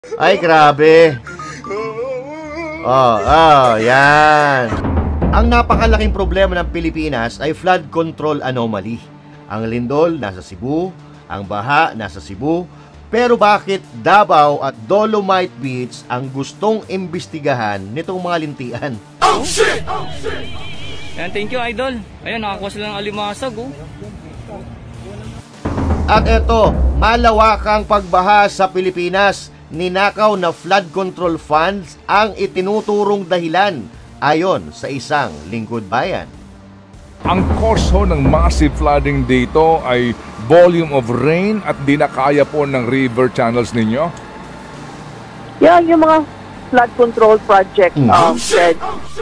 Ay, grabe. Yan. Ang napakalaking problema ng Pilipinas ay flood control anomaly. Ang lindol nasa Cebu, ang baha nasa Cebu, pero bakit Davao at Dolomite Beach ang gustong imbestigahan nitong mga lintian? Oh shit! Yan, thank you, idol. Ayun, nakakuha sila ng alimasag, oh. At eto, malawakang pagbaha sa Pilipinas. Ninakaw na flood control funds ang itinuturong dahilan ayon sa isang lingkod bayan. Ang cause ho ng massive flooding dito ay volume of rain at di na kaya po ng river channels ninyo? Yan, yung mga flood control project.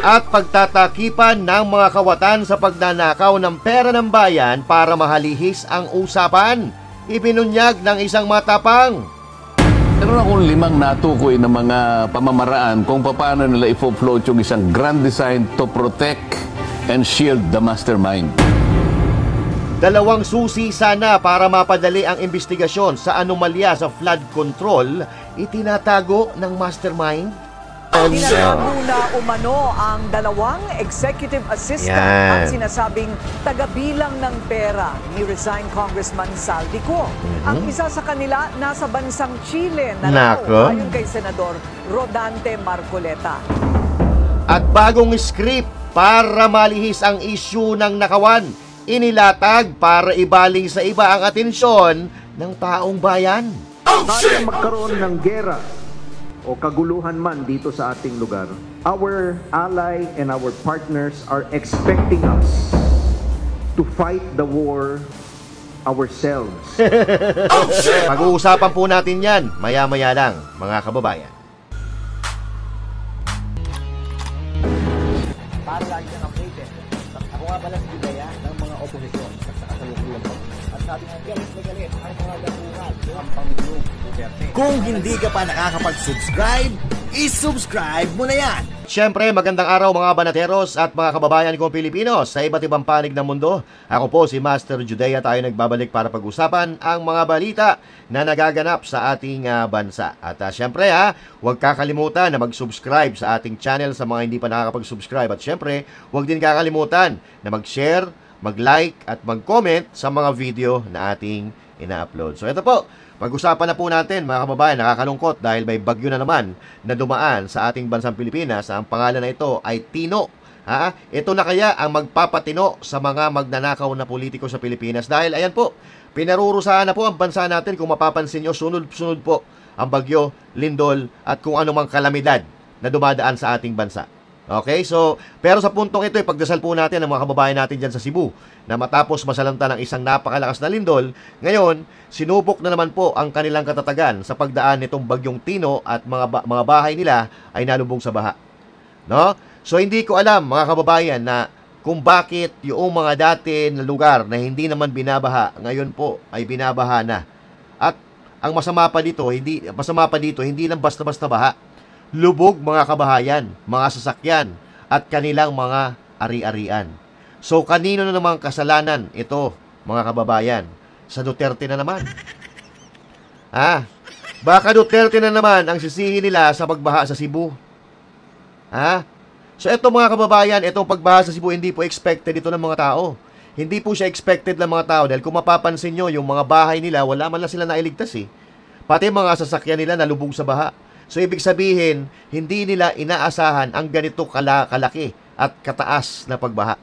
At pagtatakipan ng mga kawatan sa pagnanakaw ng pera ng bayan para mahalihis ang usapan. Ibinunyag ng isang matapang. Meron akong 5 natukoy na mga pamamaraan kung paano nila i-float yung isang grand design to protect and shield the mastermind. 2 susi sana para mapadali ang investigasyon sa anomalya sa flood control, itinatago ng mastermind. Tinatago na umano ang 2 executive assistant at sinasabing tagabilang ng pera ni resigned Congressman Saldico. Ang isa sa kanila nasa bansang Chile na raw, ayon kay Senador Rodante Marcoleta. At bagong script para malihis ang issue ng nakawan, inilatag para ibaling sa iba ang atensyon ng taong bayan. Para magkaroon ng gera o kaguluhan man dito sa ating lugar, our ally and our partners are expecting us to fight the war ourselves. Pag-uusapan po natin yan maya-maya lang, mga kababayan. Para lagi ng update eh. Ako nga pala si Bidaya ng mga oposisyon sa kasalukuyan po. At sabi nga, galit na galit ang mga dapuhan ng Pangulong Duterte. Kung hindi ka pa nakakapag-subscribe, i-subscribe mo na yan! Siyempre, magandang araw mga banateros at mga kababayan kong Pilipino sa iba't ibang panig ng mundo. Ako po si Master Judea, tayo nagbabalik para pag-usapan ang mga balita na nagaganap sa ating bansa. At siyempre huwag kakalimutan na mag-subscribe sa ating channel sa mga hindi pa nakakapag-subscribe. At siyempre, huwag din kakalimutan na mag-share, mag-like at mag-comment sa mga video na ating ina-upload. So ito po, pag-usapan na po natin mga kababayan, nakakalungkot dahil may bagyo na naman na dumaan sa ating bansang Pilipinas. Ang pangalan na ito ay Tino. Ito na kaya ang magpapatino sa mga magnanakaw na politiko sa Pilipinas dahil ayan po, pinarurusahan na po ang bansa natin. Kung mapapansin nyo, sunod-sunod po ang bagyo, lindol at kung anumang kalamidad na dumadaan sa ating bansa. Okay, so, pero sa puntong ito, pagdasal po natin ang mga kababayan natin dyan sa Cebu na matapos masalanta ng isang napakalakas na lindol, ngayon, sinubok na naman po ang kanilang katatagan sa pagdaan nitong bagyong Tino at mga bahay nila ay nalubog sa baha. No? So, hindi ko alam, mga kababayan, na kung bakit yung mga dati na lugar na hindi naman binabaha, ngayon po ay binabaha na. At ang masama pa dito, hindi lang basta-basta baha. Lubog mga kabahayan, mga sasakyan, at kanilang mga ari-arian. So, kanino na namang kasalanan ito, mga kababayan? Sa Duterte na naman. Baka Duterte na naman ang sisihin nila sa pagbaha sa Cebu. So, ito mga kababayan, itong pagbaha sa Cebu, hindi po expected ito ng mga tao. Hindi po siya expected ng mga tao dahil kung mapapansin nyo, yung mga bahay nila, wala man lang sila nailigtas Pati mga sasakyan nila nalubog sa baha. So, ibig sabihin, hindi nila inaasahan ang ganito kalaki at kataas na pagbaha.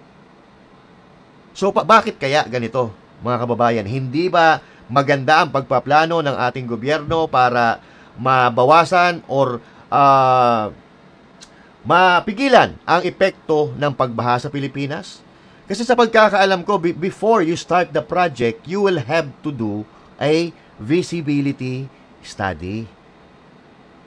So, bakit kaya ganito, mga kababayan? Hindi ba maganda ang pagpaplano ng ating gobyerno para mabawasan or mapigilan ang epekto ng pagbaha sa Pilipinas? Kasi sa pagkakaalam ko, before you start the project, you will have to do a visibility study.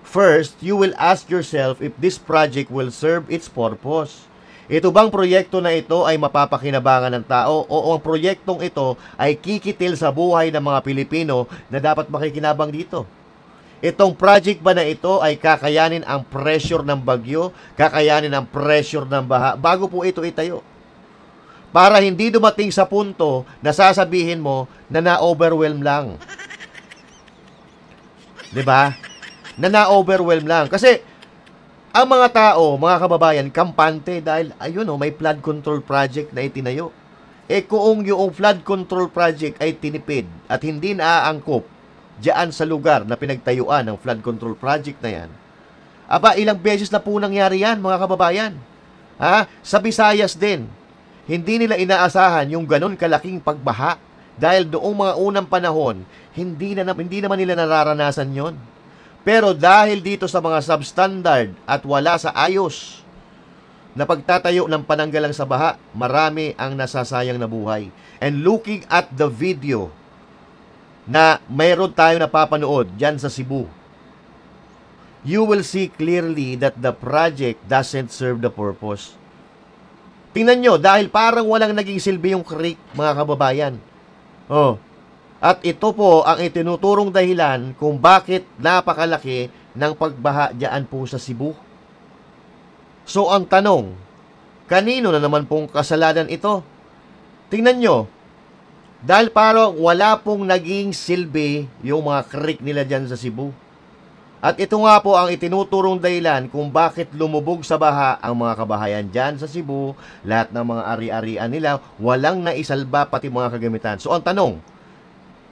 First, you will ask yourself if this project will serve its purpose. Ito bang proyekto na ito ay mapapakinabangan ng tao o ang proyektong ito ay kikitil sa buhay ng mga Pilipino na dapat makikinabang dito? Itong project ba na ito ay kakayanin ang pressure ng bagyo, kakayanin ang pressure ng baha bago po ito itayo? Para hindi dumating sa punto na sasabihin mo na na-overwhelm lang. 'Di ba? na na-overwhelm lang. Kasi ang mga tao, mga kababayan, kampante dahil ayun may flood control project na itinayo. Kung yung flood control project ay tinipid at hindi naaangkop diyan sa lugar na pinagtayuan ng flood control project na yan, ilang beses na po nangyari yan, mga kababayan. Sa Visayas din, hindi nila inaasahan yung ganun kalaking pagbaha dahil doong mga unang panahon, hindi naman nila nararanasan yon. Pero dahil dito sa mga substandard at wala sa ayos na pagtatayo ng pananggalang sa baha, marami ang nasasayang na buhay. And looking at the video na mayroon tayo napapanood dyan sa Cebu, you will see clearly that the project doesn't serve the purpose. Tingnan nyo, dahil parang walang naging silbi yung creek, mga kababayan. At ito po ang itinuturong dahilan kung bakit napakalaki ng pagbaha dyan po sa Cebu. So ang tanong, kanino na naman pong kasalanan ito? Tingnan nyo, dahil parang wala pong naging silbi yung mga creek nila dyan sa Cebu. At ito nga po ang itinuturong dahilan kung bakit lumubog sa baha ang mga kabahayan dyan sa Cebu, lahat ng mga ari-arian nila, walang naisalba pati mga kagamitan. So ang tanong,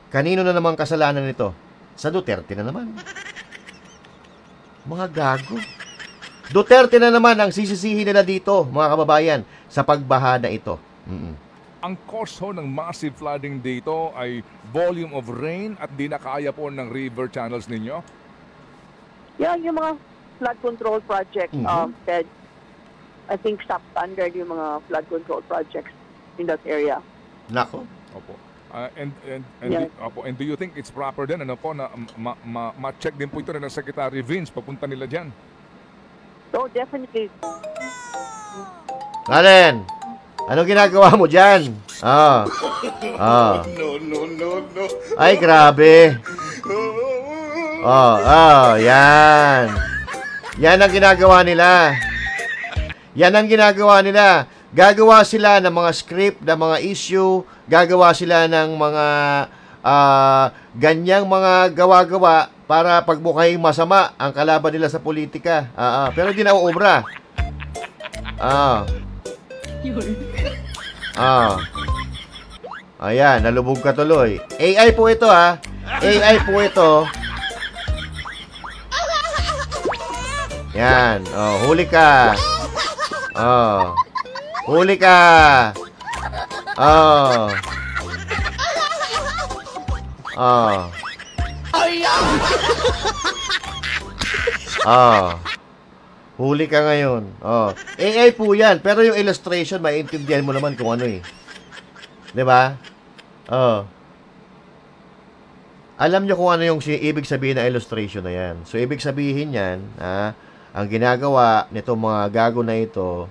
kanino na naman kasalanan nito? Sa Duterte na naman. Mga gago. Duterte na naman ang sisisihin nila dito, mga kababayan, sa pagbaha na ito. Ang cause ho ng massive flooding dito ay volume of rain at di na kaya po ng river channels ninyo? Yan, yung mga flood control project, Fed, I think substandard yung mga flood control projects in that area. Nako. Opo. And do you think it's proper din na ma-check din po ito ng Secretary Vince papunta nila dyan? So definitely. Allen, ano ginagawa mo dyan? No. Ay, grabe. Yan. Yan ang ginagawa nila. Gagawa sila ng mga script, ng mga issue, gagawa sila ng mga ganyang mga gawa-gawa para pagmukhang masama ang kalaban nila sa politika. Pero hindi na uubra. Ayan, nalubog ka tuloy. AI po ito, AI po ito. Yan. Huli ka. Huli ka. Huli ka ngayon. AI po yan. Pero yung illustration, maiintindihan mo naman kung ano eh. Diba? Alam nyo kung ano yung ibig sabihin ng illustration na yan. So, ibig sabihin yan, ang ginagawa nitong mga gago na ito,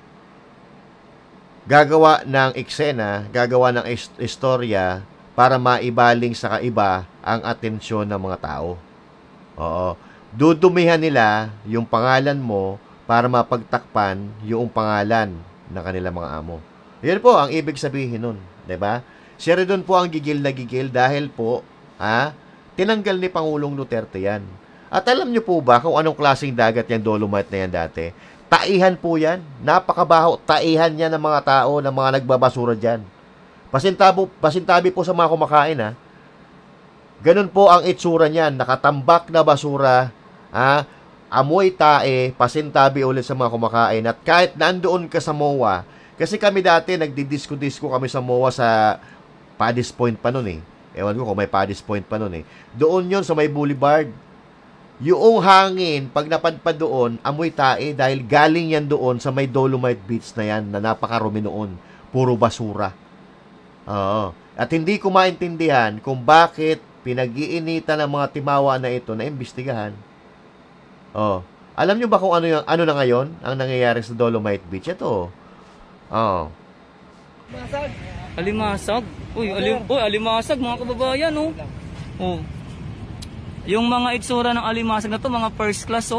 gagawa ng eksena, gagawa ng istorya para maibaling sa kaiba ang atensyon ng mga tao. Dudumihan nila yung pangalan mo para mapagtakpan yung pangalan ng kanilang mga amo. Yan po ang ibig sabihin nun. Diba? Siya rin doon po ang gigil na gigil dahil po, tinanggal ni Pangulong Duterte yan. At alam nyo po ba kung anong klaseng dagat yung Dolomite na yan dati? Taihan po yan. Napakabaho. Taihan yan ng mga tao, ng mga nagbabasura dyan. Pasintabi po sa mga kumakain, Ganun po ang itsura niyan. Nakatambak na basura, amoy tae, pasintabi ulit sa mga kumakain. At kahit nandoon ka sa MOA, kasi kami dati nagdidisco-disco kami sa MOA sa Paddy's Point pa nun eh. Ewan ko kung may Paddy's Point pa nun eh. Doon yon sa may boulevard. Yung hangin, pag napadpad doon, amoy tae dahil galing yan doon sa may Dolomite Beach na yan na napakarumi noon. Puro basura. At hindi ko maintindihan kung bakit pinag-iinitan ng mga timawa na ito na imbestigahan. Alam nyo ba kung ano na ngayon ang nangyayari sa Dolomite Beach? Ito. Alimasag? Alimasag mga kababayan, Yung mga itsura ng alimasag na to, mga first class,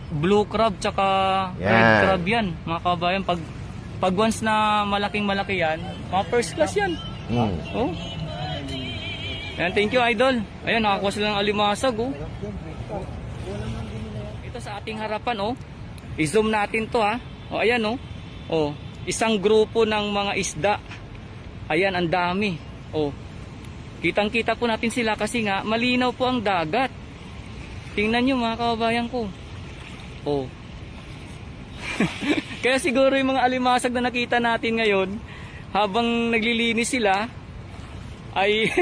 blue crab tsaka red crab yan, mga kababayan. Pag once na malaking-malaki yan, mga first class yan. Ayan, thank you, Idol. Ayan, nakakuha sila ng alimasag, dito sa ating harapan, oh. I-zoom natin to, ha. O, ayan, oh. Oh, isang grupo ng mga isda. Ayan, ang dami. Oh. Kitang-kita po natin sila kasi nga malinaw po ang dagat. Tingnan nyo mga kababayan ko. Oh. Kaya siguro yung mga alimasag na nakita natin ngayon, habang naglilinis sila, ay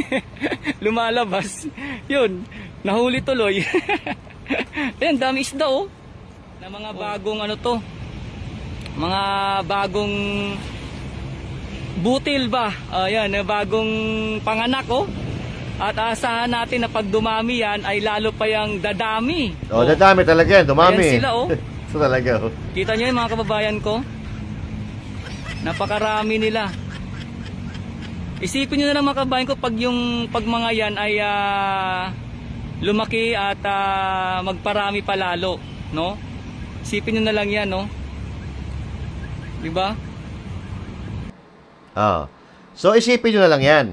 lumalabas. Yun, nahuli tuloy. Ayan, dami isda, oh. Na mga bagong ano to, mga bagong butil ba? Ayan, bagong panganak, oh. At asahan natin na pag dumami yan ay lalo pa yung dadami. Oh, dadami talaga yan, dumami. Ayan sila, oh. Ito talaga, oh. Kita nyo yung mga kababayan ko? Napakarami nila. Isipin nyo na lang mga kababayan ko pag mga yan ay lumaki at magparami pa lalo, no? Isipin nyo na lang yan, no? Diba? So isipin nyo na lang yan.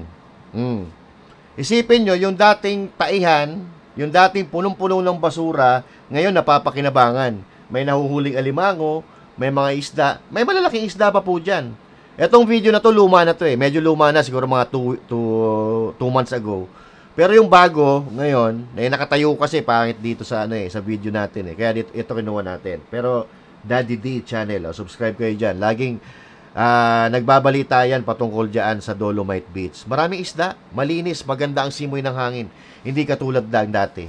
Isipin nyo yung dating taihan, yung dating punong-punong ng basura, ngayon napapakinabangan. May nahuhuling alimango, may mga isda, may malalaking isda pa po dyan. Etong video na to, luma na to eh. Medyo luma na, siguro mga 2 months ago. Pero yung bago, ngayon, nakatayo kasi pangit dito sa sa video natin eh. Kaya dito, ito kinuha natin. Pero Daddy D channel, subscribe kayo dyan. Laging nagbabalita yan patungkol dyan sa Dolomite Beach. Maraming isda, malinis, maganda ang simoy ng hangin. Hindi katulad dati.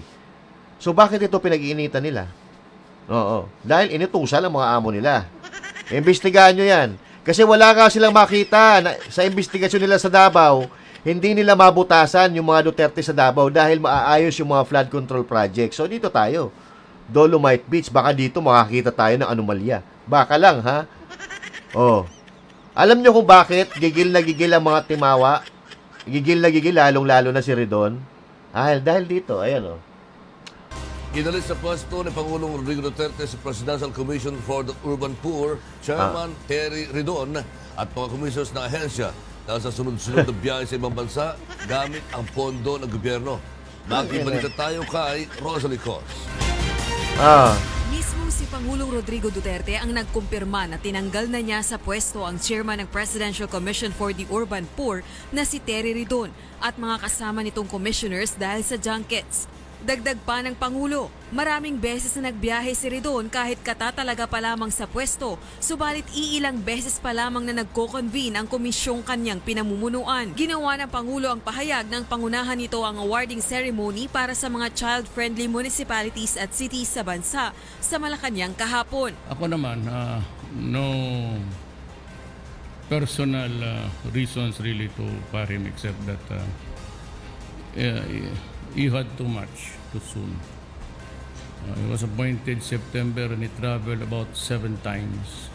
So bakit ito pinag-iinitan nila? Oo. Dahil inutusan ang mga amo nila. Imbestigahan nyo yan. Kasi wala nga silang makita sa investigasyon nila sa Davao, hindi nila mabutasan yung mga Duterte sa Davao dahil maaayos yung mga flood control project. So dito tayo, Dolomite Beach, baka dito makakita tayo ng anomalya. Baka lang, ha? Oh. Alam nyo kung bakit gigil na gigil ang mga timawa? Gigil na gigil, lalong-lalo na si Ridon? Dahil dito, ayan, oh. Inalis sa pwesto ni Pangulong Rodrigo Duterte sa Presidential Commission for the Urban Poor, Chairman Terry Ridon at mga commissioners ng ahensya dahil sa sunod-sunod na biyahe sa ibang bansa gamit ang pondo ng gobyerno. Makibalita tayo kay Rosalie Cos. Mismo si Pangulong Rodrigo Duterte ang nagkumpirma na tinanggal na niya sa pwesto ang chairman ng Presidential Commission for the Urban Poor na si Terry Ridon at mga kasama nitong commissioners dahil sa junkets. Dagdag pa ng Pangulo, maraming beses na nagbiyahe si Ridon kahit katatalaga pa lamang sa pwesto, subalit iilang beses pa lamang na nagko-convene ang komisyong kanyang pinamumunuan. Ginawa ng Pangulo ang pahayag ng pangunahan nito ang awarding ceremony para sa mga child-friendly municipalities at cities sa bansa sa Malacanang kahapon. Ako naman, no personal reasons really to fire him except that he had too much too soon. He was appointed September and he traveled about 7 times.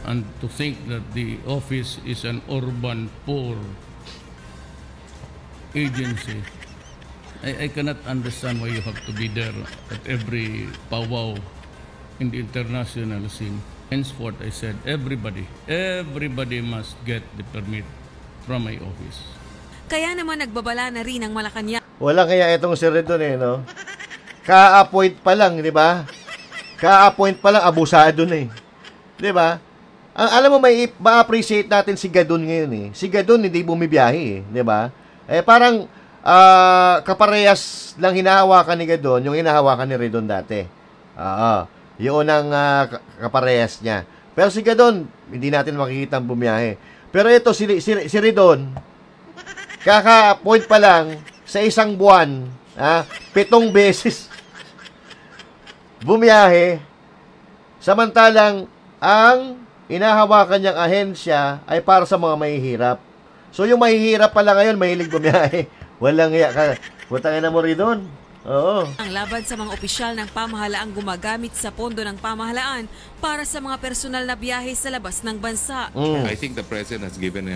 And to think that the office is an urban poor agency, I cannot understand why you have to be there at every powwow in the international scene. Henceforth, I said, everybody must get the permit from my office. Kaya naman nagbabala na rin ang Malacanang. Wala kaya itong si Ridon no? Ka-appoint pa lang, di ba? Ka-appoint pa lang, abusado na Di ba? Alam mo, ma-appreciate natin si Gadon ngayon Si Gadon hindi bumibiyahe di ba? Parang kaparehas lang hinahawakan ni Gadon yung hinahawakan ni Ridon dati. Yun ang kaparehas niya. Pero si Gadon, hindi natin makikita ang bumiyahe. Pero ito, si Ridon, kaka-point pa lang sa isang buwan, 7 beses bumiyahe, samantalang ang inahawakan niyang ahensya ay para sa mga mahihirap. So yung mahihirap pala ngayon, mahilig bumiyahe. Walang iya ka. Butangin na mo Ridon. Oo. Ang laban sa mga opisyal ng pamahalaang gumagamit sa pondo ng pamahalaan para sa mga personal na biyahe sa labas ng bansa. I think the President has given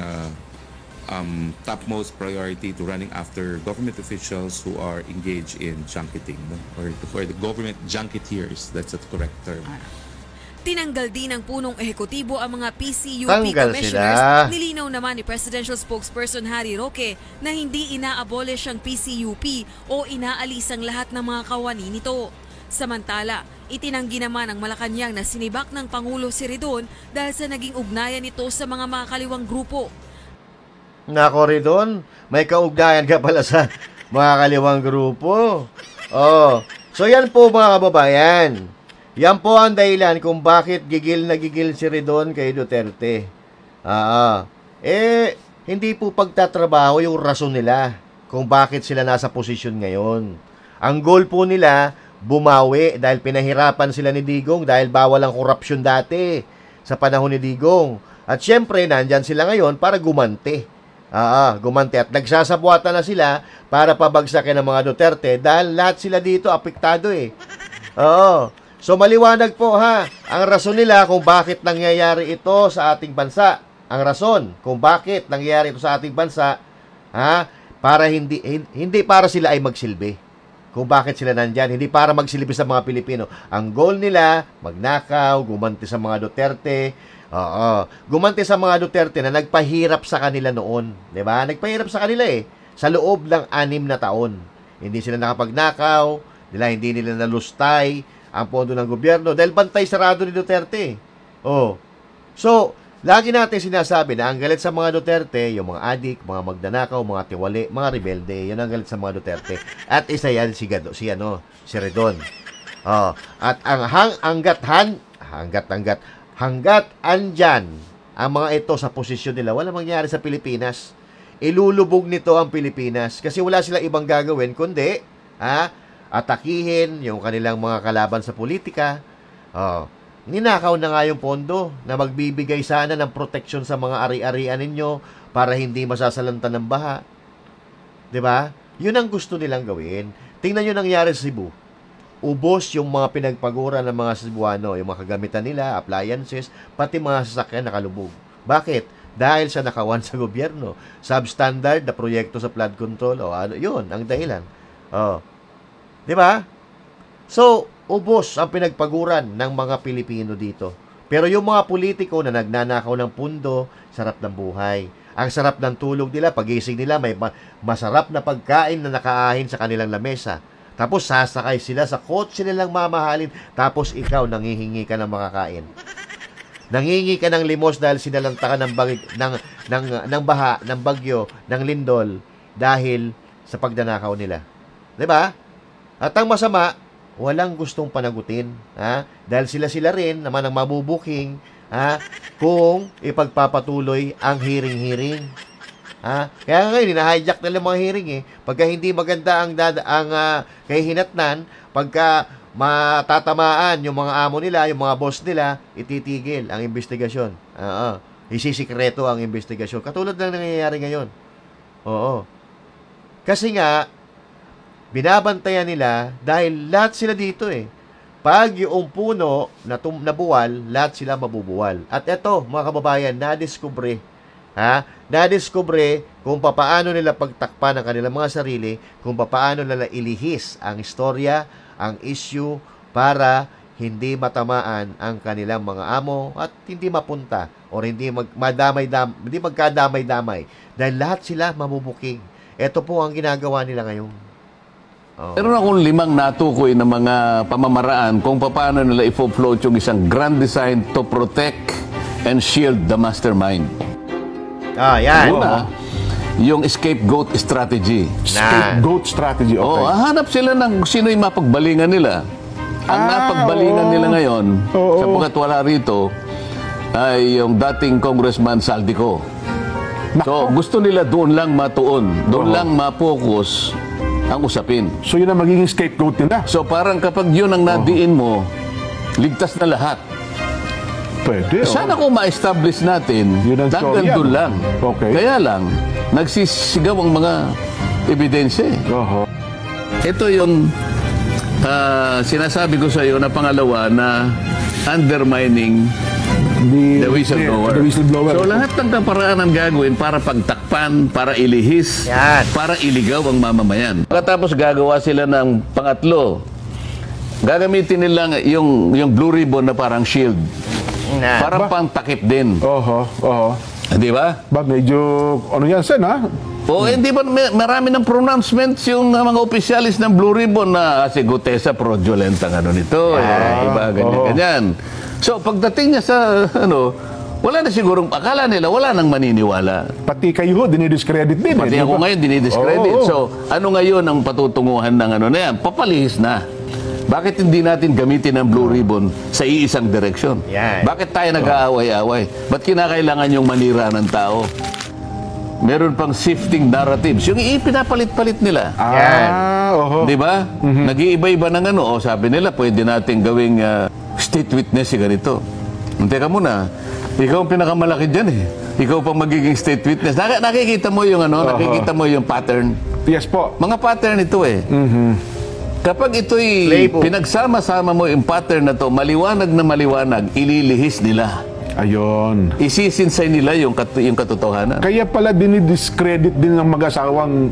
topmost priority to running after government officials who are engaged in junketing, or for the government junketeers. That's the correct term. Tinanggal din ng punong ehekutibo ang mga PCUP Tanggal commissioners. Sila. Nilinaw naman ni Presidential Spokesperson Harry Roque na hindi ina-abolish ang PCUP o inaalis ang lahat ng mga kawani nito. Samantala, itinanggi naman ng Malacanang na sinibak ng Pangulo si Ridon dahil sa naging ugnayan nito sa mga makakaliwang grupo. Nako Ridon, may kaugnayan ka pala sa mga kaliwang grupo. Oh, so yan po mga kababayan. Yan po ang dahilan kung bakit gigil na gigil si Ridon kay Duterte. Hindi po pagtatrabaho yung rason nila kung bakit sila nasa posisyon ngayon. Ang goal po nila, bumawi dahil pinahirapan sila ni Digong dahil bawal ang korupsyon dati sa panahon ni Digong. At syempre, nandyan sila ngayon para gumanti. Gumanti at nagsasabwatan na sila para pabagsakin ng mga Duterte dahil lahat sila dito apektado eh. So maliwanag po ha, ang rason nila kung bakit nangyayari ito sa ating bansa. Ang rason kung bakit nangyayari ito sa ating bansa, para hindi para sila ay magsilbi. Kung bakit sila nandyan, hindi para magsilbi sa mga Pilipino. Ang goal nila, magnakaw, gumanti sa mga Duterte. Gumanti sa mga Duterte na nagpahirap sa kanila noon. Diba? Nagpahirap sa kanila sa loob ng 6 na taon. Hindi sila nakapagnakaw, hindi nila nalustay ang pondo ng gobyerno dahil bantay sarado ni Duterte. So, lagi natin sinasabi na ang galit sa mga Duterte, yung mga adik, mga magnanakaw, mga tiwali, mga rebelde, yun ang galit sa mga Duterte. At isa yan si Ridon. At ang hanggat andyan ang mga ito sa posisyon nila, wala mangyari sa Pilipinas. Ilulubog nito ang Pilipinas kasi wala silang ibang gagawin kundi atakihin yung kanilang mga kalaban sa politika. Ninakaw na nga yung pondo na magbibigay sana ng proteksyon sa mga ari-arian ninyo para hindi masasalanta ng baha. 'Di ba? Yun ang gusto nilang gawin. Tingnan nyo nangyari sa Cebu. Ubos yung mga pinagpaguran ng mga Cebuano, yung mga kagamitan nila, appliances, pati mga sasakyan nakalubog. Bakit? Dahil sa nakawan sa gobyerno. Substandard na proyekto sa flood control. Yun, ang dahilan. Di ba? So, ubos ang pinagpaguran ng mga Pilipino dito. Pero yung mga politiko na nagnanakaw ng pundo, sarap ng buhay. Ang sarap ng tulog nila, pagising nila, may masarap na pagkain na nakaahin sa kanilang lamesa. Tapos sasakay sila sa kotse nilang mamahalin, tapos ikaw nangihingi ka ng makakain. Nangingi ka ng limos dahil sinalanta ka ng baha, ng bagyo, ng lindol dahil sa pagdanakaw nila. 'Di ba? At ang masama, walang gustong panagutin, dahil sila rin naman ang mabubuking kung ipagpapatuloy ang hearing. Kaya ngayon, hina-hijack nila mga hearing Pagka hindi maganda ang kahihinatnan, pagka matatamaan yung mga amo nila, yung mga boss nila, ititigil ang investigasyon. Isisikreto ang investigasyon. Katulad ng nangyayari ngayon. Kasi nga, binabantayan nila dahil lahat sila dito Pag yung puno na buwal, lahat sila mabubuwal. At eto, mga kababayan, nadiskubre kung papaano nila pagtakpan ang kanilang mga sarili, kung papaano nila ilihis ang istorya, ang issue, para hindi matamaan ang kanilang mga amo at hindi mapunta o hindi magkadamay-damay dahil lahat sila mabubuking. Ito po ang ginagawa nila ngayon. Meron akong 5 natukoy na mga pamamaraan kung paano nila i-float yung isang grand design to protect and shield the mastermind. Yan. Una, yung scapegoat strategy. Scapegoat strategy, okay. Hanap sila ng sino yung mapagbalingan nila. Ang napagbalingan nila ngayon, sapagkat wala rito, ay yung dating Congressman Saldico. So, gusto nila doon lang matuon. Doon lang mapokus ang usapin. So, yun ang magiging scapegoat nila? So, parang kapag yun ang nadiin mo, ligtas na lahat. Pwede. Sana kung ma-establish natin, hanggang doon lang. Okay. Kaya lang, nagsisigaw ang mga ebidensya. Ito yung sinasabi ko sa iyo na pangalawa na undermining the whistleblower. So lahat ng paraan ang gagawin para pagtakpan, para ilihis, para iligaw ang mamamayan. Pagkatapos gagawa sila ng pangatlo, gagamitin nila yung blue ribbon na parang shield. Parang pang takip din. Di ba? Medyo, ano yan, Sen, O hindi ba marami ng pronouncements yung mga opisyalis ng Blue Ribbon na si Gutesa fraudulent ang ano nito, iba ganyan-ganyan. So pagdating niya sa wala na sigurong akala nila, wala nang maniniwala. Pati kayo, dinidiscredit din. Pati ako ngayon, dinidiscredit. So, ano ngayon ang patutunguhan ng ano na yan? Papalihis na. Bakit hindi natin gamitin ang Blue Ribbon sa iisang direksyon? Bakit tayo nag-aaway-aaway? Ba't kinakailangan yung manira ng tao? Meron pang shifting narratives. Yung ipinapalit-palit nila. Di ba? Nag-iiba-iba ng ano. Sabi nila, pwede natin gawing state witness si ganito. Teka muna, ikaw ang pinakamalaki dyan eh. Ikaw pang magiging state witness. Nakikita mo yung nakikita mo yung pattern. Yes po. Mga pattern ito eh. Kapag ito'y pinagsama-sama mo yung pattern na to, maliwanag na maliwanag, ililihis nila. Ayun. Isisinsay nila yung katotohanan. Kaya pala dinidiscredit din ng mag-asawang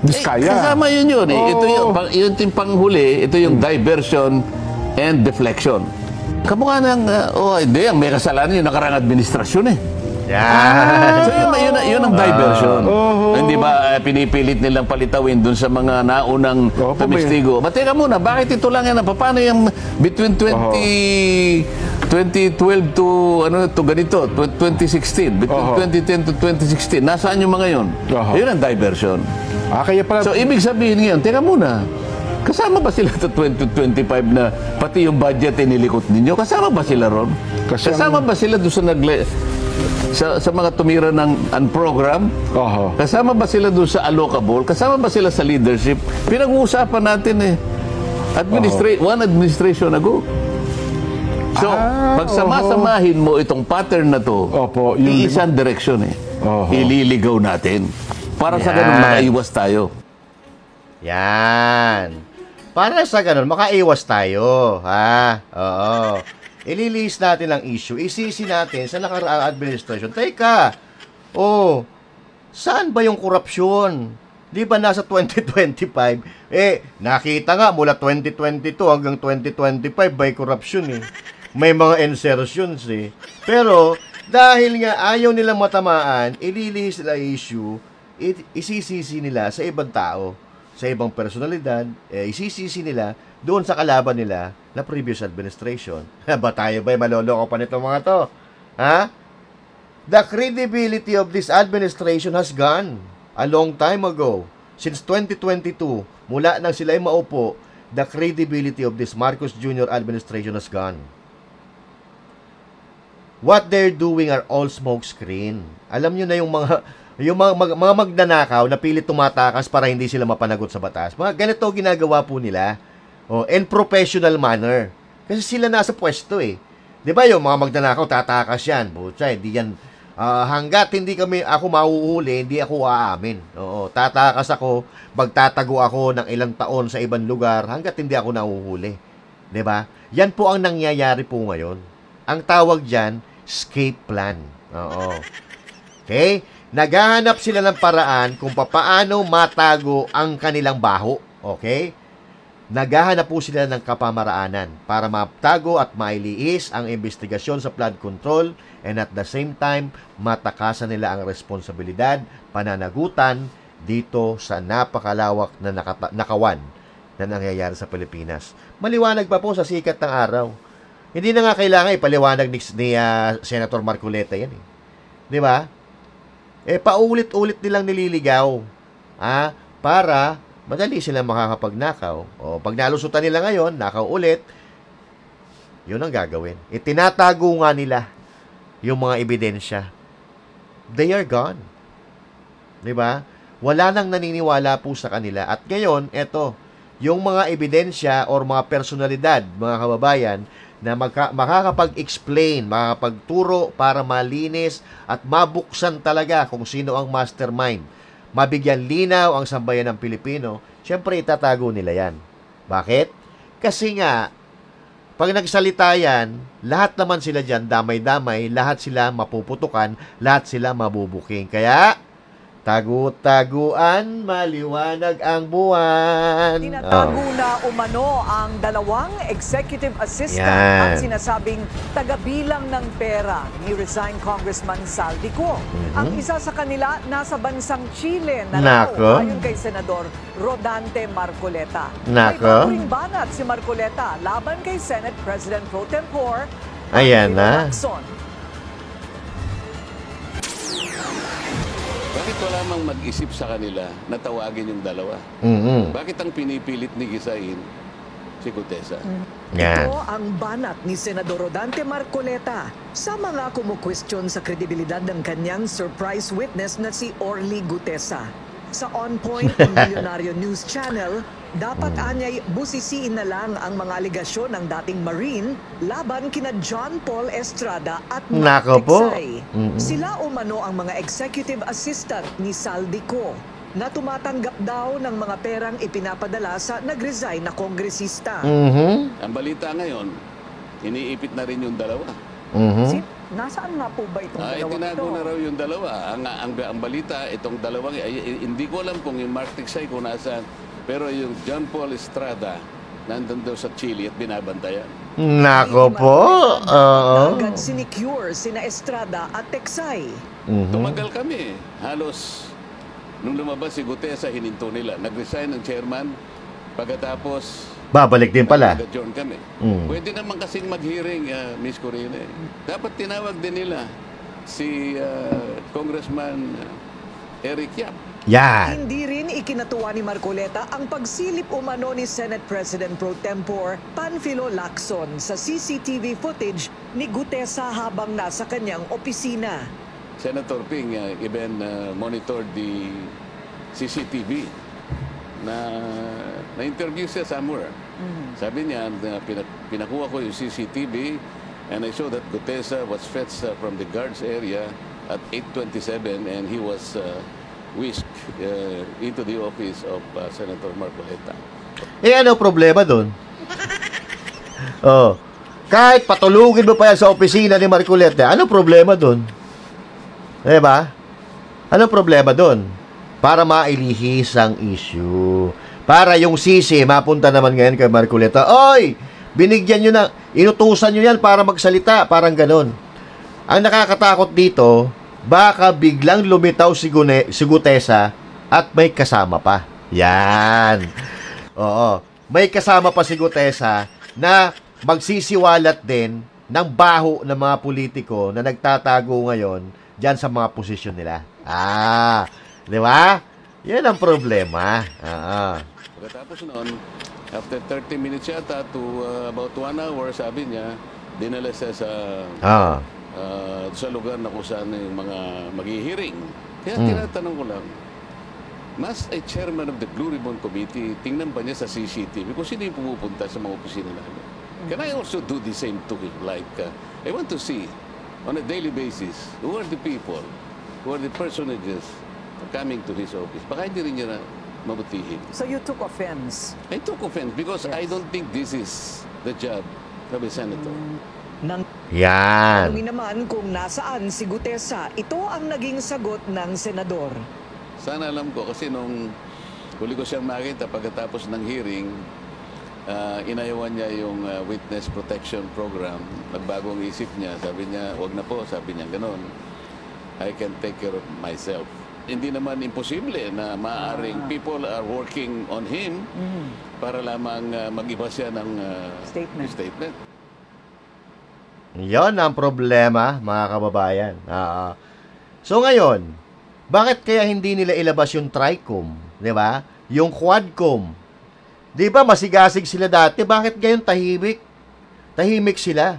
Diskaya. Kasama yun eh. Ito yung panghuli, ito yung diversion and deflection. Kamukha ng, hindi, ang may kasalanan yung nakarang administrasyon eh. So yun ang diversion. Hindi ba pinipilit nilang palitawin dun sa mga naunang tumistigo? Teka muna, bakit ito lang yan? Paano yung between 2012 to ganito, 2016, between 2010 to 2016, nasaan yung mga yun? Yun ang diversion. Kaya pala... So ibig sabihin ngayon, teka muna, kasama ba sila sa 2025 na pati yung budget inilikot ninyo? Kasama ba sila ron? Kasama ba sila doon sa mga tumira ng program? Kasama ba sila doon sa allocable? Kasama ba sila sa leadership? Pinag-uusapan natin eh. One administration ago. So, pagsama-samahin mo itong pattern na to, iisang direksyon eh. Ililigaw natin. Para sa ganun, makaiwas tayo. Yan. Para sa ganun, makaiwas tayo. Ililihis natin ang issue. Isisi natin sa nakaraang administration. Teka, saan ba yung korupsyon? Di ba nasa 2025? Nakita nga mula 2022 hanggang 2025 by corruption eh. May mga insertions eh. Pero, dahil nga ayaw nilang matamaan, ililihis nila issue, isisisi nila sa ibang tao, sa ibang personalidad, isisisi nila doon sa kalaban nila na previous administration. Ba tayo ba'y maloloko pa nito mga to? The credibility of this administration has gone a long time ago. Since 2022, mula nang sila'y maupo, the credibility of this Marcos Jr. administration has gone. What they're doing are all smoke screen. Alam nyo na yung mga magnanakaw na pilit tumatakas para hindi sila mapanagot sa batas. Mga ganito ginagawa po nila. In professional manner. Kasi sila nasa pwesto eh. Di ba yung mga magnanakaw tatakas yan? Butsa, hindi yan. Hanggat hindi ako mahuhuli, hindi ako aamin. Tatakas ako, magtatago ako ng ilang taon sa ibang lugar hanggat hindi ako nahuhuli. Di ba? Yan po ang nangyayari po ngayon. Ang tawag dyan, escape plan. Okay? Naghahanap sila ng paraan kung paano matago ang kanilang baho. Okay? Naghahanap po sila ng kapamaraanan para matago at mailiis ang investigasyon sa flood control and at the same time, matakasan nila ang responsibilidad, pananagutan dito sa napakalawak na nakawan na nangyayari sa Pilipinas. Maliwanag pa po sa sikat ng araw. Hindi na nga kailangan ipaliwanag ni Senator Marcoleta yan eh. Di ba? Paulit-ulit nilang nililigaw. Para madali silang makakapagnakaw. Pag nalusutan nila ngayon, nakaw ulit, yun ang gagawin. Tinatago nga nila yung mga ebidensya. They are gone. Di ba? Wala nang naniniwala po sa kanila. At ngayon, yung mga ebidensya or mga personalidad, mga kababayan, na makakapag-explain, makakapagturo para malinis at mabuksan talaga kung sino ang mastermind. Mabigyan linaw ang sambayan ng Pilipino, syempre itatago nila yan. Bakit? Kasi nga, pag nagsalita yan, lahat naman sila dyan, damay-damay, lahat sila mapuputukan, lahat sila mabubuking. Kaya, Tagu-taguan, maliwanag ang buwan. Tinatago na umano ang dalawang executive assistant at sinasabing tagabilang ng pera ni resigned Congressman Saldico. Ang isa sa kanila nasa bansang Chile na raw, ayon kay Senador Rodante Marcoleta. May papuring banat si Marcoleta laban kay Senate President Pro Tempore Panfilo Lacson. Bakit wala mang mag-isip sa kanila na tawagin yung dalawa? Bakit ang pinipilit ni Gisain si Gutesa? Ito ang banat ni Senador Rodante Marcoleta sa mga kumukwestiyon sa kredibilidad ng kanyang surprise witness na si Orly Gutesa. Sa On Point Milyonaryo News Channel, dapat anyay busisiin na lang ang mga aligasyon ng dating Marine laban kina John Paul Estrada at Mark Tiksay. Sila umano ang mga executive assistant ni Saldico na tumatanggap daw ng mga perang ipinapadala sa nag-resign na kongresista. Ang balita ngayon, iniipit na rin yung dalawa. Nasaan nga po ba itong dalawa? Itinago na raw yung dalawa. Ang balita, itong dalawang, hindi ko alam kung yung Mark Tiksay kung nasaan, pero yung John Paul Estrada, nandun daw sa Chile at binabantayan. Nako po. Agad sinicure sina Estrada at Tiksay. Tumagal kami. Halos, nung lumabas si Gutesa, hininto nila. Nag-resign ng chairman, pagkatapos babalik din pala. Nag-adjourn kami. Pwede naman kasing mag-hearing, Miss Corina. Dapat tinawag din nila si Congressman Eric Yap. Hindi rin ikinatuwa ni Marcoleta ang pagsilip umano ni Senate President Pro Tempore Panfilo Lacson sa CCTV footage ni Gutesa habang nasa kanyang opisina. Senator Ping even monitored the CCTV na-interview siya somewhere. Sabi niya, pinakuha ko yung CCTV and I saw that Gutesa was fetched from the guards area at 8:27 and he was whisked into the office of Senator Marcoleta. Ano problema doon? Kahit patulugin mo pa yan sa opisina ni Marcoleta, ano problema doon? Diba? Ano problema doon? Para mailihis ang issue. Para yung sisi, mapunta naman ngayon kay Marcoleta, oy, binigyan nyo na, inutusan nyo yan para magsalita, parang ganon. Ang nakakatakot dito, baka biglang lumitaw si Gutesa at may kasama pa. Yan. Oo. May kasama pa si Gutesa na magsisiwalat din ng baho ng mga politiko na nagtatago ngayon dyan sa mga posisyon nila. Di ba? Yan ang problema. Pagkatapos noon, after 30 minutes yata to about 1 hour, sabi niya, dinala siya sa lugar na kung saan yung mga mag-hearing. Kaya tinatanong ko lang, mas a chairman of the Blue Ribbon Committee, tingnan ba niya sa CCTV kung sino yung pumupunta sa mga opisina namin? Can I also do the same to him? Like, I want to see on a daily basis, who are the people, who are the personages coming to his office? Baka hindi rin niya na mabutihin. So you took offense? I took offense because I don't think this is the job of a senator. Yan. Tanungin naman kung nasaan si Gutesa, ito ang naging sagot ng senador. Sana alam ko kasi nung huli ko siyang makita pagkatapos ng hearing, inayawan niya yung witness protection program. Nagbagong isip niya. Sabi niya, wag na po. Sabi niya, ganon. I can take care of myself. Hindi naman imposible na maaaring people are working on him para lamang mag-iba siya ng statement. Yon ang problema, mga kababayan. So ngayon, bakit kaya hindi nila ilabas yung TRICOM? Di ba? Yung Quadcom. Di ba masigasig sila dati? Bakit ngayon tahimik? Tahimik sila.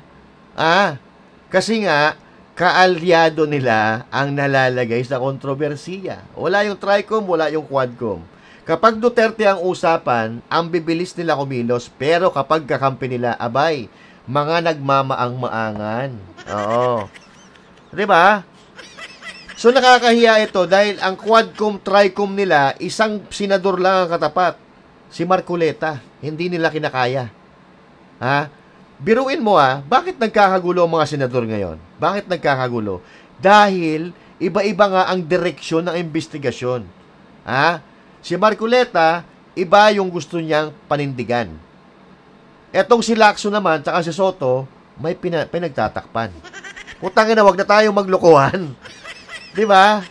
Kasi nga, kaalyado nila ang nalalagay sa kontrobersiya. Wala yung TRICOM, wala yung Quadcom. Kapag Duterte ang usapan, ang bibilis nila kumilos. Pero kapag kakampi nila, abay, mga nagmamaang-maangan. Oo. Diba? So nakakahiya ito dahil ang Quadcom, TRICOM nila, isang senador lang ang katapat. Si Marcoleta. Hindi nila kinakaya. Biruin mo bakit nagkakagulo ang mga senador ngayon? Bakit nagkakagulo? Dahil iba-iba nga ang direksyon ng investigasyon. Si Marcoleta, iba yung gusto niyang panindigan. Etong si Lacson naman, tsaka si Soto, may pinagtatakpan. Putang ina, wag na tayong maglokohan. Di ba?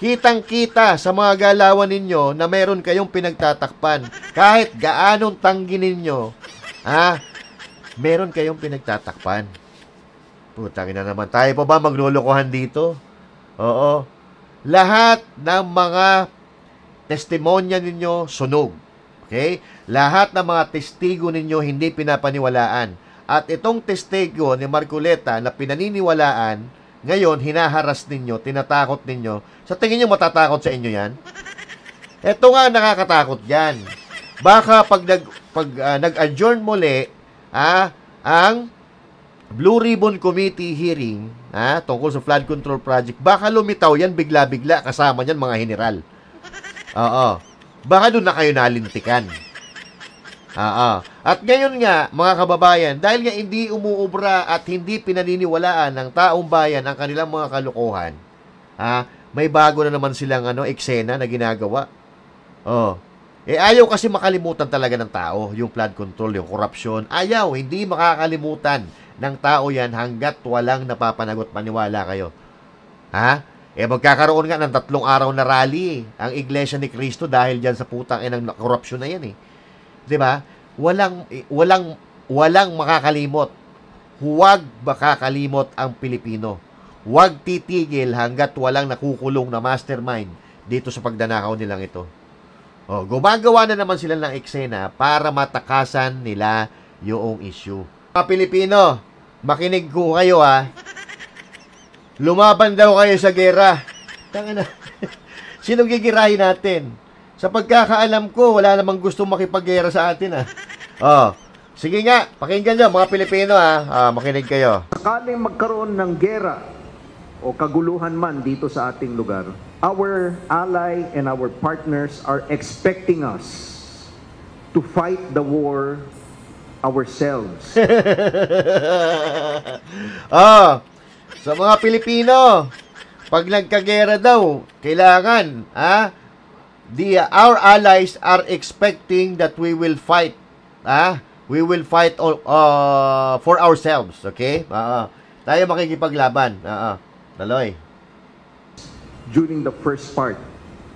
Kitang-kita sa mga galawan ninyo na meron kayong pinagtatakpan. Kahit gaanong tanggi ninyo, meron kayong pinagtatakpan. Putang ina naman, tayo pa ba maglulukohan dito? Oo. Lahat ng mga testimonya ninyo sunog. Okay? Lahat ng mga testigo ninyo hindi pinapaniwalaan. At itong testigo ni Marcoleta na pinaniniwalaan, ngayon hinaharas ninyo, tinatakot ninyo. Sa tingin nyo matatakot sa inyo yan? Ito nga nakakatakot yan. Baka pag nag-adjourn muli ang Blue Ribbon Committee hearing tungkol sa flood control project, baka lumitaw yan bigla-bigla kasama niyan mga general. Oo. Baka doon na kayo nalintikan. At ngayon nga, mga kababayan, dahil nga hindi umuubra at hindi pinaniniwalaan ng taong bayan ang kanilang mga kalokohan, may bago na naman silang eksena na ginagawa. Ayaw kasi makalimutan talaga ng tao yung flood control, yung korupsyon. Ayaw, hindi makakalimutan ng tao yan hanggat walang napapanagot. Maniwala kayo. Magkakaroon nga ng 3 araw na rally ang Iglesia ni Cristo dahil dyan sa putang inang korupsyon na yan 'Di ba? Walang makakalimot. Huwag makakalimot ang Pilipino. Huwag titigil hanggat walang nakukulong na mastermind dito sa pagdanakaw nilang ito. Gumagawa na naman sila ng eksena para matakasan nila yung issue. Mga Pilipino, makinig ko kayo Lumaban daw kayo sa gera. Tangina. Sino gigirahin natin? Sa pagkakaalam ko, wala namang gustong makipaggera sa atin Sige nga, pakinggan nyo mga Pilipino makinig kayo. Sakaling magkaroon ng gera o kaguluhan man dito sa ating lugar, our ally and our partners are expecting us to fight the war ourselves. Sa mga Pilipino, pag nagkagera daw, kailangan, our allies are expecting that we will fight. We will fight for ourselves, okay? Tayo makikipaglaban. Taloy. During the first part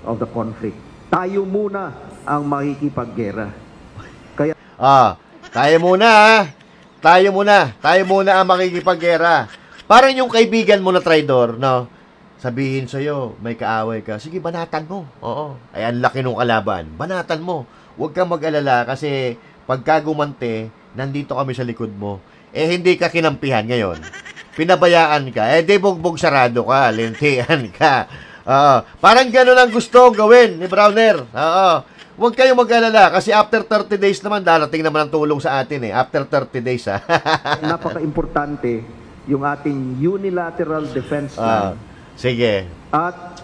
of the conflict, tayo muna ang makikipaggera. Kaya tayo muna ang makikipaggera. Parang yung kaibigan mo na traidor, no? Sabihin sa'yo, may kaaway ka. Sige, banatan mo. Ay, ang laki nung kalaban. Banatan mo. Huwag kang mag-alala kasi pagka gumante, nandito kami sa likod mo. Hindi ka kinampihan ngayon. Pinabayaan ka. Di bugbog sarado ka. Lintian ka. Parang gano'n ang gusto gawin ni Browner. Huwag kayong mag-alala kasi after 30 days naman, darating naman ang tulong sa atin After 30 days, Napaka-importante yung ating unilateral defense plan. Sige. At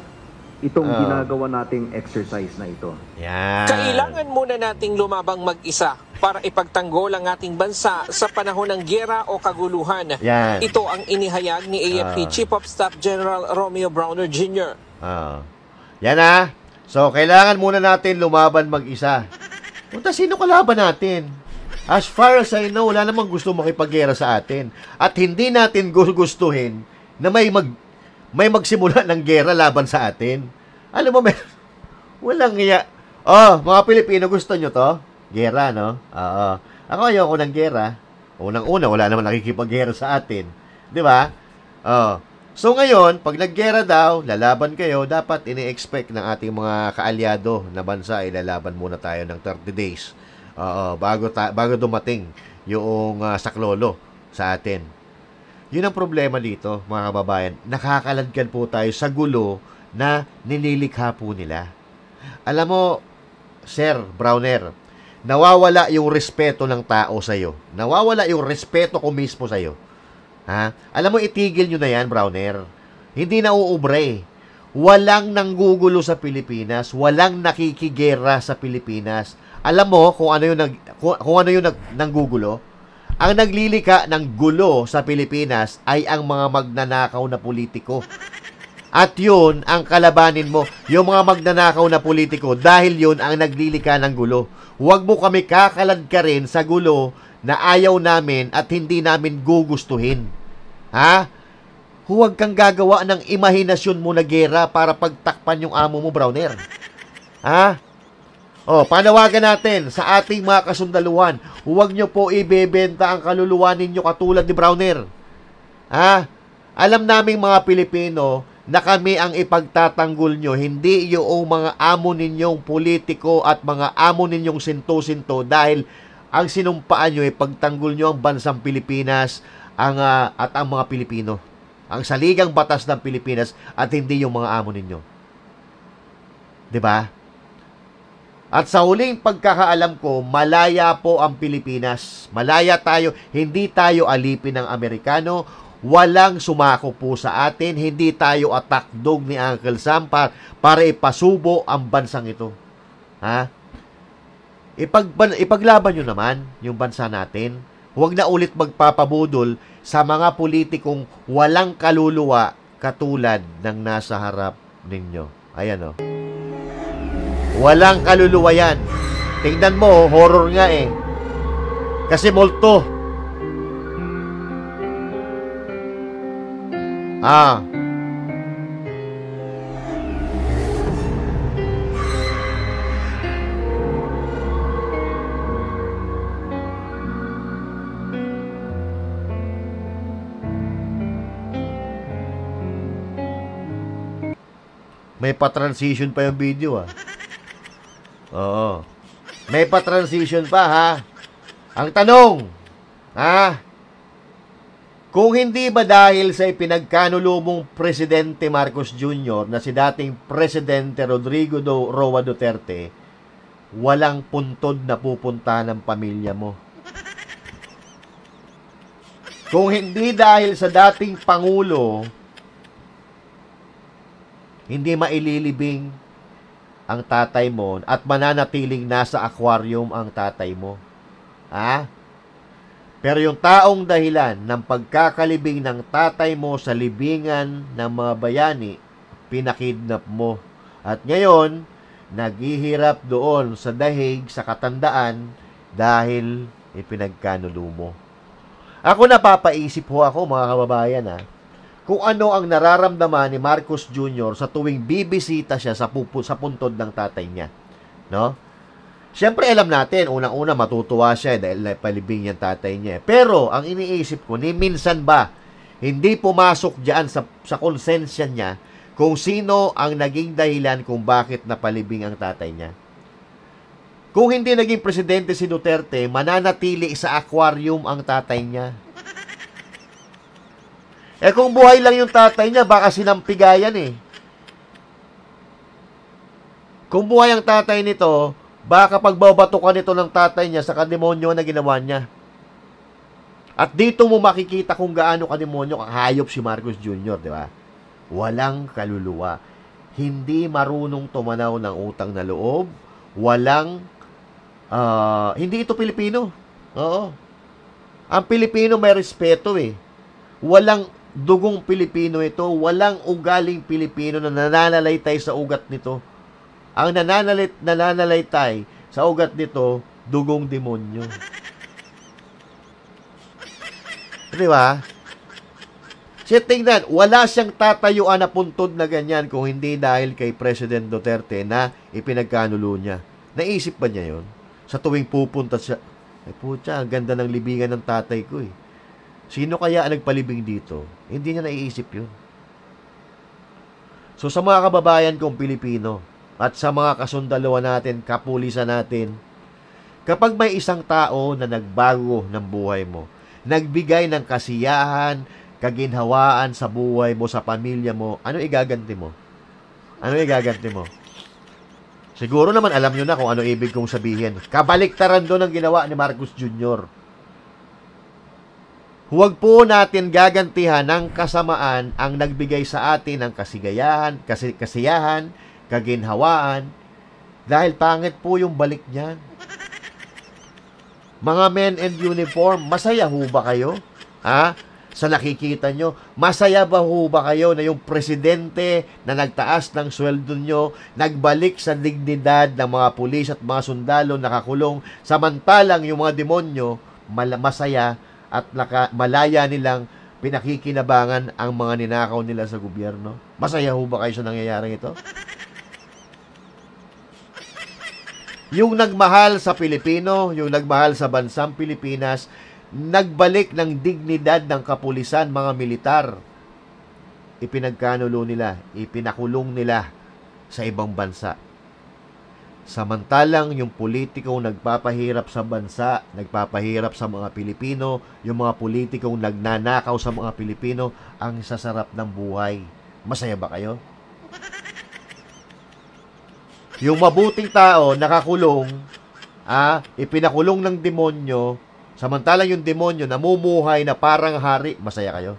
itong ginagawa nating exercise na ito. Yan. Kailangan muna nating lumabang mag-isa para ipagtanggol ang ating bansa sa panahon ng giyera o kaguluhan. Yan. Ito ang inihayag ni AFP Chief of Staff General Romeo Browner Jr. Yan So, kailangan muna natin lumaban mag-isa. Punta, sino kalaban natin? As far as I know, wala namang gusto makipaggera sa atin. At hindi natin gustuhin na may magsimula ng gera laban sa atin. Alam mo, walang iya. Mga Pilipino, gusto nyo to? Gera, no? Ako ayoko ng gera. Unang-una, wala namang nakikipaggera sa atin. Di ba? So ngayon, pag naggera daw, lalaban kayo, dapat ini-expect ng ating mga kaalyado na bansa ay lalaban muna tayo ng 30 days. Bago dumating yung saklolo sa atin. Yun ang problema dito, mga kababayan. Nakakaladkad po tayo sa gulo na nililikha po nila. Alam mo, Sir Browner, nawawala yung respeto ng tao sa'yo. Nawawala yung respeto ko mismo sa'yo. Alam mo, itigil nyo na yan, Browner. Hindi na uubre. Walang nanggugulo sa Pilipinas. Walang nakikigera sa Pilipinas. Alam mo kung ano yung nanggugulo? Ang naglilika ng gulo sa Pilipinas ay ang mga magnanakaw na politiko. At yun ang kalabanin mo, yung mga magnanakaw na politiko, dahil yun ang naglilika ng gulo. Huwag mo kami kakalad ka rin sa gulo na ayaw namin at hindi namin gugustuhin. Ha? Huwag kang gagawa ng imahinasyon mo na gera para pagtakpan yung amo mo, Browner. Ha? O, panawagan natin sa ating mga kasundaluhan, huwag nyo po ibebenta ang kaluluwa ninyo katulad ni Browner. Ha? Alam naming mga Pilipino na kami ang ipagtatanggol nyo, hindi yung mga amo ninyong politiko at mga amo ninyong sinto-sinto, dahil ang sinumpaan nyo ay pagtanggol nyo ang bansang Pilipinas at ang mga Pilipino. Ang saligang batas ng Pilipinas at hindi yung mga amo ninyo. 'Di ba? At sa huling pagkakaalam ko, malaya po ang Pilipinas. Malaya tayo, hindi tayo alipin ng Amerikano. Walang sumako po sa atin. Hindi tayo attack dog ni Uncle Sam para ipasubo ang bansang ito. Ha? Ipaglaban nyo naman yung bansa natin. Huwag na ulit magpapabudol sa mga politikong walang kaluluwa katulad ng nasa harap ninyo. Ayan o. Walang kaluluwa yan. Tingnan mo, horror nga eh. Kasi multo. May pa-transition pa yung video, Oo. May pa-transition pa, ha? Ang tanong, kung hindi ba dahil sa ipinagkanulumong Presidente Marcos Jr. na si dating Presidente Rodrigo Roa Duterte, walang puntod na pupunta ng pamilya mo? Kung hindi dahil sa dating Pangulo, hindi maililibing ang tatay mo at mananatiling nasa aquarium ang tatay mo. Pero yung taong dahilan ng pagkakalibing ng tatay mo sa libingan ng mga bayani, pinakidnap mo. At ngayon, naghihirap doon sa dahig, sa katandaan, dahil ipinagkanulo mo. Ako napapaisip ho ako, mga kababayan, kung ano ang nararamdaman ni Marcos Jr. sa tuwing bibisita siya sa puntod ng tatay niya. No? Siyempre, alam natin, unang-una matutuwa siya dahil palibing yung tatay niya. Pero, ang iniisip ko, ni minsan ba, hindi pumasok diyan sa konsensya niya kung sino ang naging dahilan kung bakit napalibing ang tatay niya. Kung hindi naging presidente si Duterte, mananatili sa aquarium ang tatay niya. Kung buhay lang yung tatay niya, baka sinampigayan Kung buhay ang tatay nito, baka pagbabatukan nito ng tatay niya sa kademonyo na ginawa niya. At dito mo makikita kung gaano kademonyo kahayop si Marcos Jr., di ba? Walang kaluluwa. Hindi marunong tumanaw ng utang na loob. Hindi ito Pilipino. Oo. Ang Pilipino may respeto Walang dugong Pilipino ito. Walang ugaling Pilipino na nananalaytay sa ugat nito. Ang nananalaytay sa ugat nito, dugong demonyo. Di ba? Siya tingnan, wala siyang tatayuan na puntod na ganyan kung hindi dahil kay President Duterte na ipinagkanulo niya. Naisip ba niya yon? Sa tuwing pupunta siya, putya, ang ganda ng libingan ng tatay ko Sino kaya ang nagpalibing dito? Hindi niya naiisip yun. So sa mga kababayan kong Pilipino at sa mga kasundaluhan natin, kapulisan natin, kapag may isang tao na nagbago ng buhay mo, nagbigay ng kasiyahan, kaginhawaan sa buhay mo, sa pamilya mo, ano igaganti mo? Ano igaganti mo? Siguro naman alam nyo na kung ano ibig kong sabihin. Kabaliktaran doon ang ginawa ni Marcos Jr. Huwag po natin gagantihan ng kasamaan ang nagbigay sa atin ng kasiyahan, kaginhawaan, dahil pangit po yung balik niyan. Mga men in uniform, masaya ho ba kayo? sa nakikita nyo? Masaya ba ho ba kayo na yung presidente na nagtaas ng sweldo nyo, nagbalik sa dignidad ng mga pulis at mga sundalo nakakulong, samantalang yung mga demonyo masaya at malaya nilang pinakikinabangan ang mga ninakaw nila sa gobyerno? Masaya ho ba kayo sa nangyayaring ito? Yung nagmahal sa Pilipino, yung nagmahal sa bansang Pilipinas, nagbalik ng dignidad ng kapulisan, mga militar. Ipinagkanulo nila, ipinakulong nila sa ibang bansa. Samantalang yung politikong nagpapahirap sa bansa, nagpapahirap sa mga Pilipino, yung mga politikong nagnanakaw sa mga Pilipino, ang sasarap ng buhay. Masaya ba kayo? Yung mabuting tao, nakakulong, ipinakulong ng demonyo, samantalang yung demonyo namumuhay na parang hari. Masaya kayo?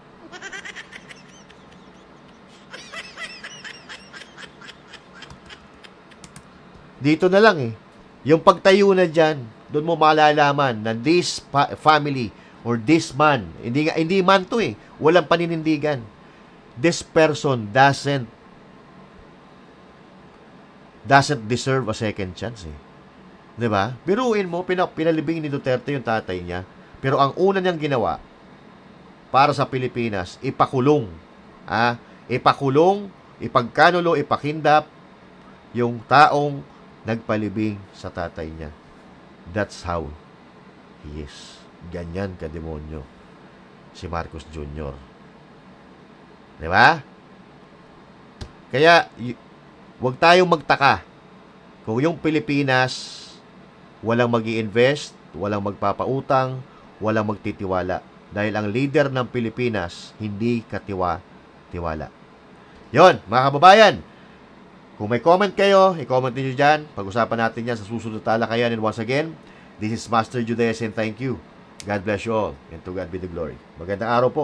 Dito na lang yung pagtayo na dyan, doon mo malalaman na this family or this man, hindi man to walang paninindigan. This person doesn't deserve a second chance 'di ba? Biruin mo, pinalibing ni Duterte yung tatay niya, pero ang una niyang ginawa para sa Pilipinas, ipakulong, ipagkanulo, ipakindap yung taong nagpalibing sa tatay niya. That's how he is. Ganyan kademonyo si Marcos Jr. 'Di ba? Kaya huwag tayong magtaka kung yung Pilipinas walang mag-i-invest, walang magpapautang, walang magtitiwala. Dahil ang leader ng Pilipinas hindi katiwa-tiwala. Yon, mga kababayan. Kung may comment kayo, i-comment niyo dyan. Pag-usapan natin yan sa susunod na talakayan. And once again, this is Master Judea and thank you. God bless you all and to God be the glory. Magandang araw po.